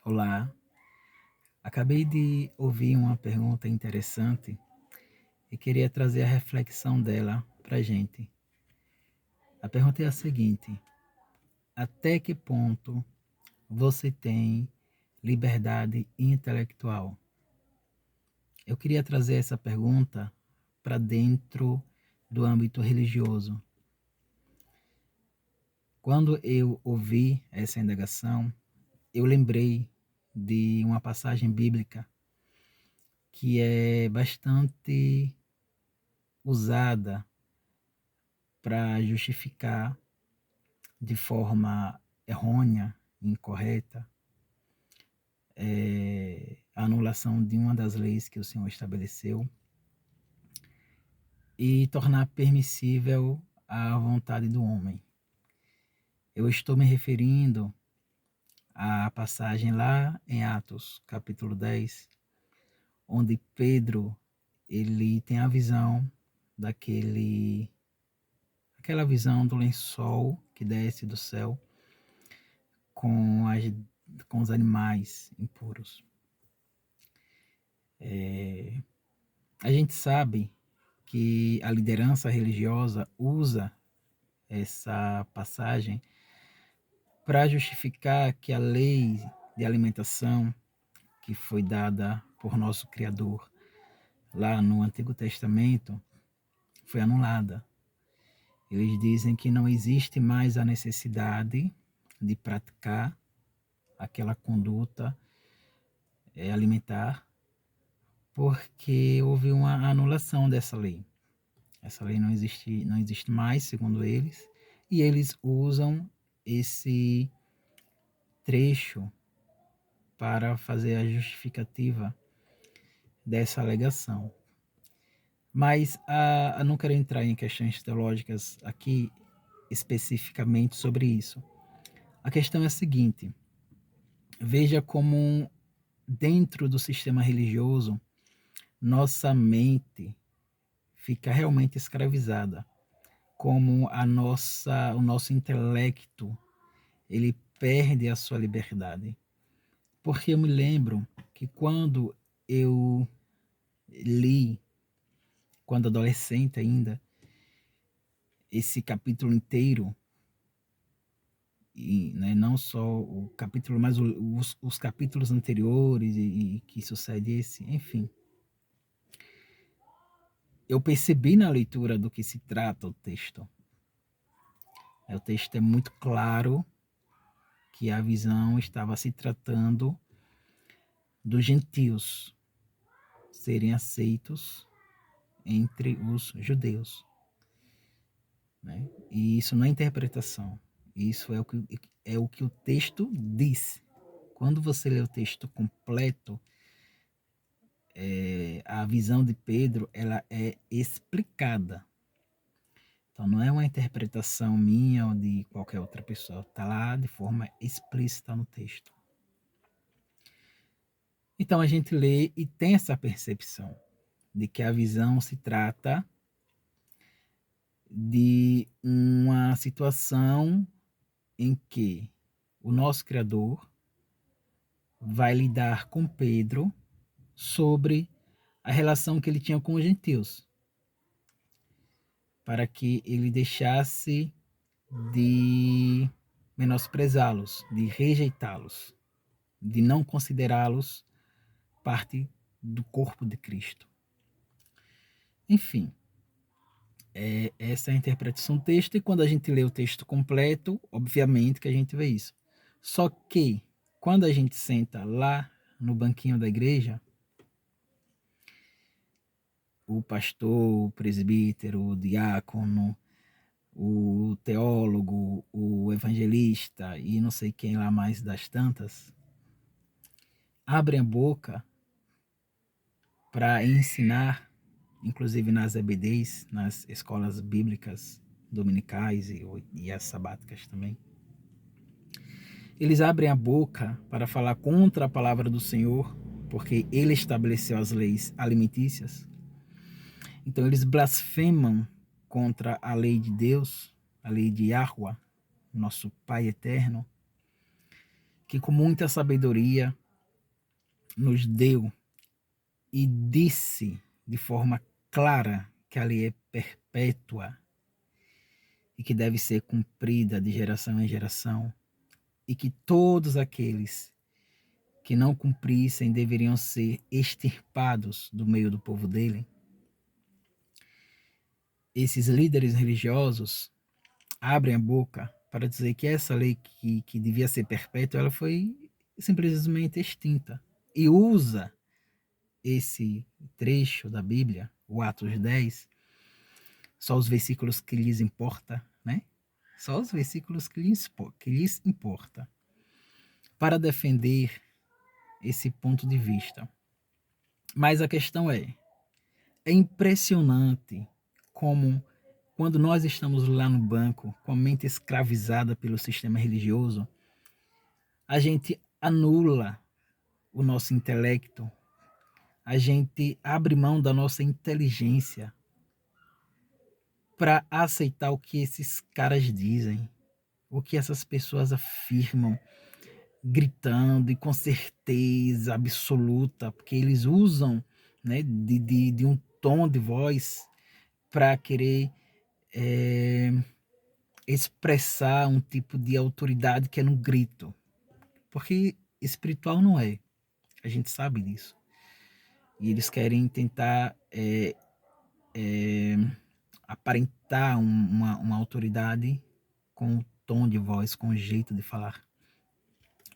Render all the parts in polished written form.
Olá, acabei de ouvir uma pergunta interessante e queria trazer a reflexão dela para a gente. A pergunta é a seguinte: até que ponto você tem liberdade intelectual? Eu queria trazer essa pergunta para dentro do âmbito religioso. Quando eu ouvi essa indagação, eu lembrei de uma passagem bíblica que é bastante usada para justificar de forma errônea, incorreta, a anulação de uma das leis que o Senhor estabeleceu e tornar permissível a vontade do homem. Eu estou me referindo à passagem lá em Atos, capítulo 10, onde Pedro ele tem a visão aquela visão do lençol que desce do céu com, com os animais impuros. A gente sabe que a liderança religiosa usa essa passagem para justificar que a lei de alimentação que foi dada por nosso Criador lá no Antigo Testamento foi anulada. Eles dizem que não existe mais a necessidade de praticar aquela conduta alimentar, porque houve uma anulação dessa lei. Essa lei não existe mais, segundo eles, e eles usam esse trecho para fazer a justificativa dessa alegação. Mas não quero entrar em questões teológicas aqui especificamente sobre isso. A questão é a seguinte: veja como dentro do sistema religioso nossa mente fica realmente escravizada, como o nosso intelecto ele perde a sua liberdade. Porque eu me lembro que quando eu li, quando adolescente ainda, esse capítulo inteiro, e né, não só o capítulo, mas os capítulos anteriores e que sucede esse, enfim, eu percebi na leitura do que se trata o texto. O texto é muito claro que a visão estava se tratando dos gentios serem aceitos entre os judeus. Né? E isso não é interpretação. Isso é o que o texto diz. Quando você lê o texto completo, a visão de Pedro ela é explicada. Então não é uma interpretação minha ou de qualquer outra pessoa. Está lá de forma explícita no texto. Então a gente lê e tem essa percepção de que a visão se trata de uma situação em que o nosso Criador vai lidar com Pedro sobre a relação que ele tinha com os gentios, para que ele deixasse de menosprezá-los, de rejeitá-los, de não considerá-los parte do corpo de Cristo. Enfim, essa é a interpretação do texto, e quando a gente lê o texto completo, obviamente que a gente vê isso. Só que, quando a gente senta lá no banquinho da igreja, o pastor, o presbítero, o diácono, o teólogo, o evangelista e não sei quem lá mais das tantas, abrem a boca para ensinar, inclusive nas EBDs, nas escolas bíblicas dominicais e as sabáticas também. Eles abrem a boca para falar contra a palavra do Senhor, porque ele estabeleceu as leis alimentícias. Então eles blasfemam contra a lei de Deus, a lei de Yahweh, nosso Pai eterno, que com muita sabedoria nos deu e disse de forma clara que a lei é perpétua e que deve ser cumprida de geração em geração, e que todos aqueles que não cumprissem deveriam ser extirpados do meio do povo dele. Esses líderes religiosos abrem a boca para dizer que essa lei que devia ser perpétua, ela foi simplesmente extinta. E usa esse trecho da Bíblia, o Atos 10, só os versículos que lhes importa, né? Só os versículos que lhes importa, para defender esse ponto de vista. Mas a questão é impressionante como, quando nós estamos lá no banco, com a mente escravizada pelo sistema religioso, a gente anula o nosso intelecto, a gente abre mão da nossa inteligência para aceitar o que esses caras dizem, o que essas pessoas afirmam, gritando e com certeza absoluta, porque eles usam, né, de um tom de voz para querer expressar um tipo de autoridade que é no grito, porque espiritual não é, a gente sabe disso. E eles querem tentar aparentar uma autoridade com o tom de voz, com o jeito de falar.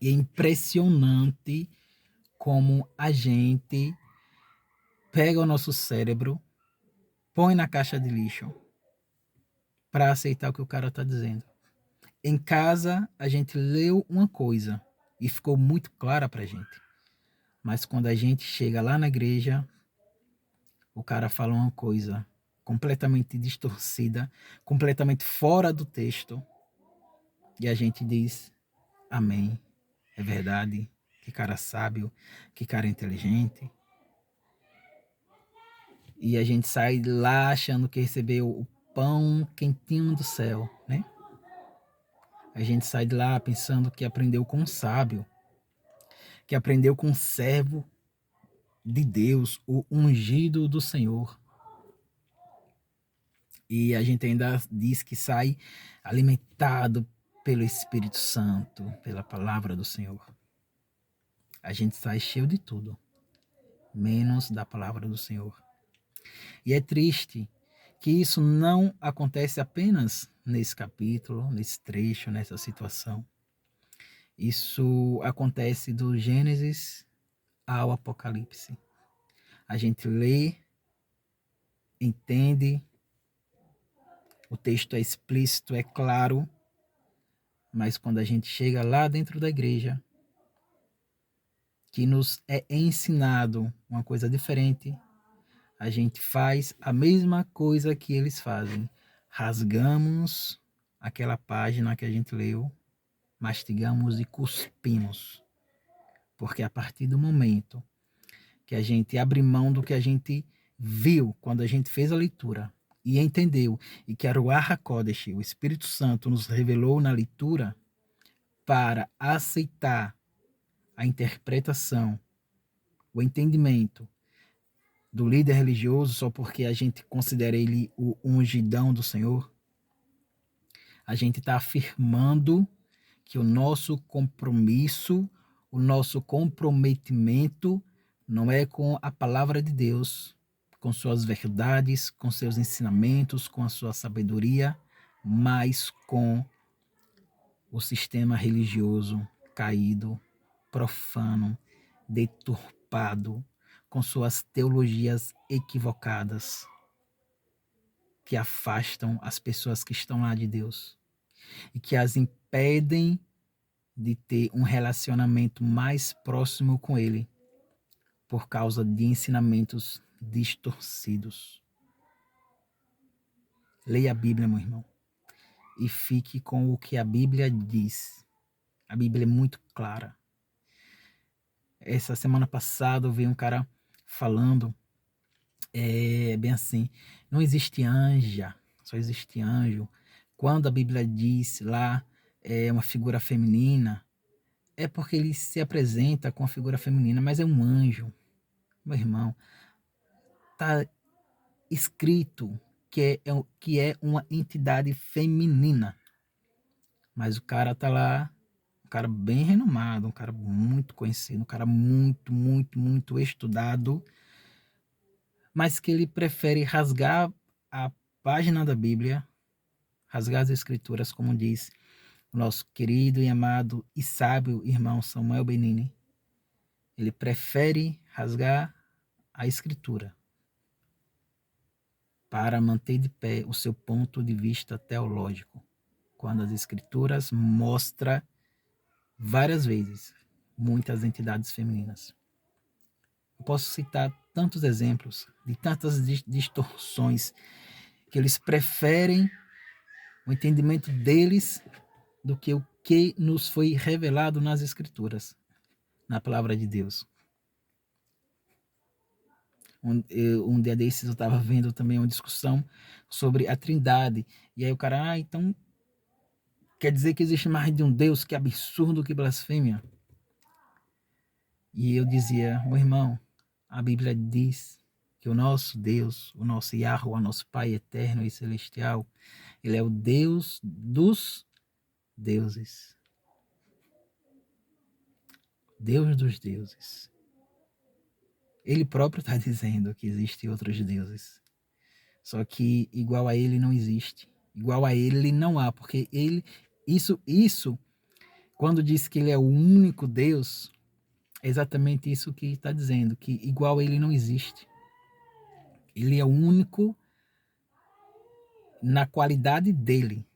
E é impressionante como a gente pega o nosso cérebro, põe na caixa de lixo para aceitar o que o cara está dizendo. Em casa, a gente leu uma coisa e ficou muito clara para a gente. Mas quando a gente chega lá na igreja, o cara fala uma coisa completamente distorcida, completamente fora do texto, e a gente diz: amém, é verdade, que cara sábio, que cara inteligente. E a gente sai lá achando que recebeu o pão quentinho do céu, né? A gente sai de lá pensando que aprendeu com um sábio, que aprendeu com um servo de Deus, o ungido do Senhor. E a gente ainda diz que sai alimentado pelo Espírito Santo, pela palavra do Senhor. A gente sai cheio de tudo, menos da palavra do Senhor. E é triste que isso não acontece apenas nesse capítulo, nesse trecho, nessa situação. Isso acontece do Gênesis ao Apocalipse. A gente lê, entende, o texto é explícito, é claro, mas quando a gente chega lá dentro da igreja, que nos é ensinado uma coisa diferente, a gente faz a mesma coisa que eles fazem. Rasgamos aquela página que a gente leu, mastigamos e cuspimos. Porque a partir do momento que a gente abre mão do que a gente viu quando a gente fez a leitura e entendeu, e que a Ruach HaKodesh, o Espírito Santo, nos revelou na leitura, para aceitar a interpretação, o entendimento do líder religioso só porque a gente considera ele o ungidão do Senhor, a gente está afirmando que o nosso compromisso, o nosso comprometimento não é com a palavra de Deus, com suas verdades, com seus ensinamentos, com a sua sabedoria, mas com o sistema religioso caído, profano, deturpado, com suas teologias equivocadas, que afastam as pessoas que estão lá de Deus e que as impedem de ter um relacionamento mais próximo com Ele, por causa de ensinamentos distorcidos. Leia a Bíblia, meu irmão, e fique com o que a Bíblia diz. A Bíblia é muito clara. Essa semana passada eu vi um cara falando bem assim, não existe anja, só existe anjo. Quando a Bíblia diz lá uma figura feminina, é porque ele se apresenta com a figura feminina, mas é um anjo, meu irmão. Tá escrito que é uma entidade feminina, mas o cara tá lá, um cara bem renomado, um cara muito conhecido, um cara muito, muito, muito estudado, mas que ele prefere rasgar a página da Bíblia, rasgar as escrituras, como diz o nosso querido e amado e sábio irmão Samuel Benini. Ele prefere rasgar a escritura para manter de pé o seu ponto de vista teológico, quando as escrituras mostra várias vezes muitas entidades femininas. Eu posso citar tantos exemplos de tantas distorções que eles preferem o entendimento deles do que o que nos foi revelado nas escrituras, na palavra de Deus. Um dia desses eu estava vendo também uma discussão sobre a Trindade, e aí o cara, então quer dizer que existe mais de um Deus? Que absurdo, que blasfêmia. E eu dizia, meu irmão, a Bíblia diz que o nosso Deus, o nosso Yahweh, o nosso Pai eterno e celestial, ele é o Deus dos deuses. Deus dos deuses. Ele próprio está dizendo que existem outros deuses. Só que igual a ele não existe. Igual a ele não há, porque ele isso quando diz que ele é o único Deus, é exatamente isso que está dizendo, que igual a ele não existe. Ele é o único na qualidade dele,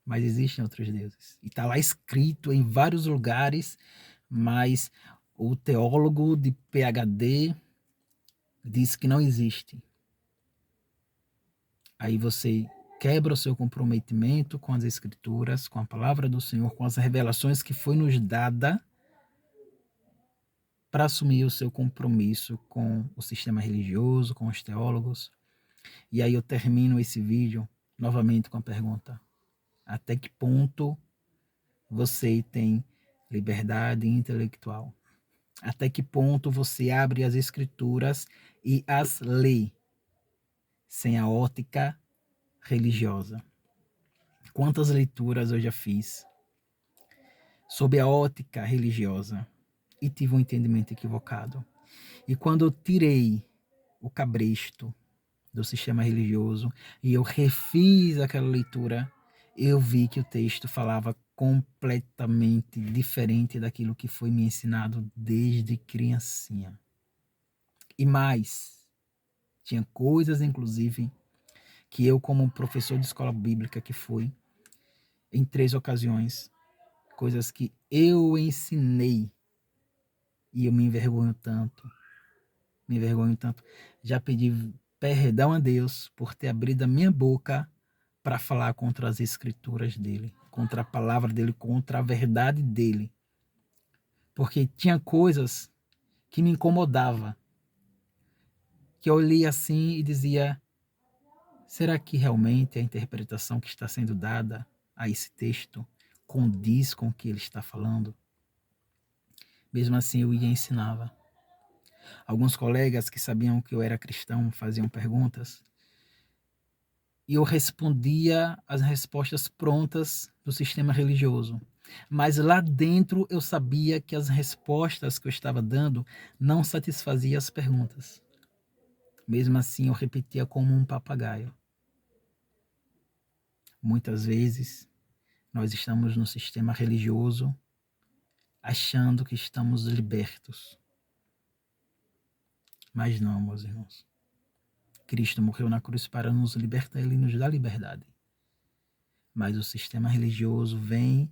mas existem outros deuses. E está lá escrito em vários lugares, mas o teólogo de PhD diz que não existe. Aí você quebra o seu comprometimento com as escrituras, com a palavra do Senhor, com as revelações que foi nos dada para assumir o seu compromisso com o sistema religioso, com os teólogos. E aí eu termino esse vídeo novamente com a pergunta: até que ponto você tem liberdade intelectual? Até que ponto você abre as escrituras e as lê sem a ótica religiosa? Quantas leituras eu já fiz sob a ótica religiosa e tive um entendimento equivocado? E quando eu tirei o cabresto do sistema religioso e eu refiz aquela leitura, eu vi que o texto falava completamente diferente daquilo que foi me ensinado desde criancinha. E mais, tinha coisas, inclusive, que eu, como professor de escola bíblica que fui, em 3 ocasiões, coisas que eu ensinei e eu me envergonho tanto, Já pedi perdão a Deus por ter abrido a minha boca para falar contra as escrituras dele, contra a palavra dele, contra a verdade dele. Porque tinha coisas que me incomodava, que eu lia assim e dizia: será que realmente a interpretação que está sendo dada a esse texto condiz com o que ele está falando? Mesmo assim, eu ia e ensinava. Alguns colegas que sabiam que eu era cristão faziam perguntas e eu respondia as respostas prontas do sistema religioso. Mas lá dentro eu sabia que as respostas que eu estava dando não satisfaziam as perguntas. Mesmo assim, eu repetia como um papagaio. Muitas vezes, nós estamos no sistema religioso achando que estamos libertos. Mas não, meus irmãos. Cristo morreu na cruz para nos libertar, ele nos dá liberdade. Mas o sistema religioso vem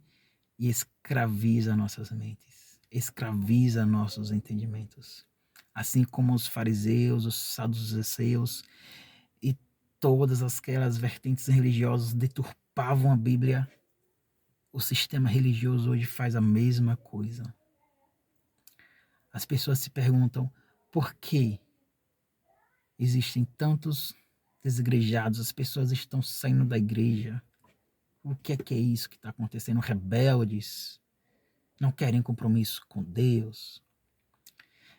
e escraviza nossas mentes, escraviza nossos entendimentos. Assim como os fariseus, os saduceus e todas aquelas vertentes religiosas deturpavam a Bíblia, o sistema religioso hoje faz a mesma coisa. As pessoas se perguntam por que existem tantos desigrejados, as pessoas estão saindo da igreja. O que é isso que está acontecendo? Rebeldes. não querem compromisso com Deus,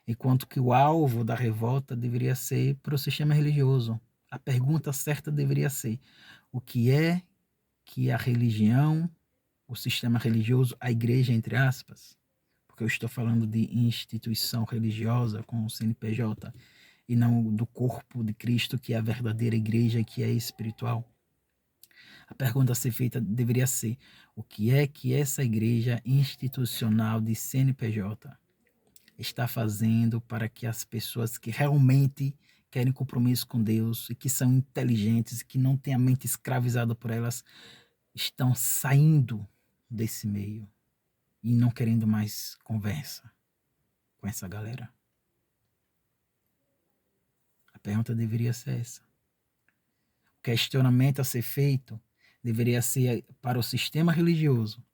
enquanto que o alvo da revolta deveria ser para o sistema religioso. A pergunta certa deveria ser: o que é que a religião, o sistema religioso, a igreja, entre aspas, porque eu estou falando de instituição religiosa com o CNPJ e não do corpo de Cristo, que é a verdadeira igreja, que é espiritual. A pergunta a ser feita deveria ser: o que é que essa igreja institucional de CNPJ está fazendo para que as pessoas que realmente querem compromisso com Deus e que são inteligentes, que não têm a mente escravizada por elas, estão saindo desse meio e não querendo mais conversa com essa galera? A pergunta deveria ser essa. O questionamento a ser feito deveria ser para o sistema religioso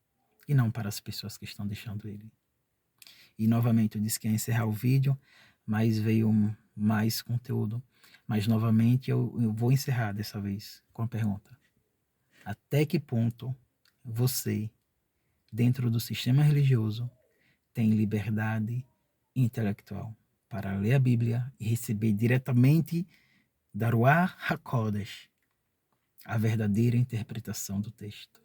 e não para as pessoas que estão deixando ele. E novamente eu disse que ia encerrar o vídeo, mas veio mais conteúdo. Mas novamente eu vou encerrar dessa vez com a pergunta: até que ponto você, dentro do sistema religioso, tem liberdade intelectual para ler a Bíblia e receber diretamente da Ruach HaKodesh a verdadeira interpretação do texto?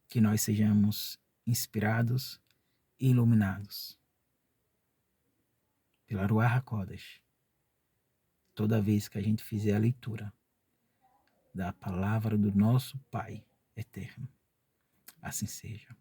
Que nós sejamos inspirados e iluminados pela Ruach HaKodesh toda vez que a gente fizer a leitura da palavra do nosso Pai eterno. Assim seja.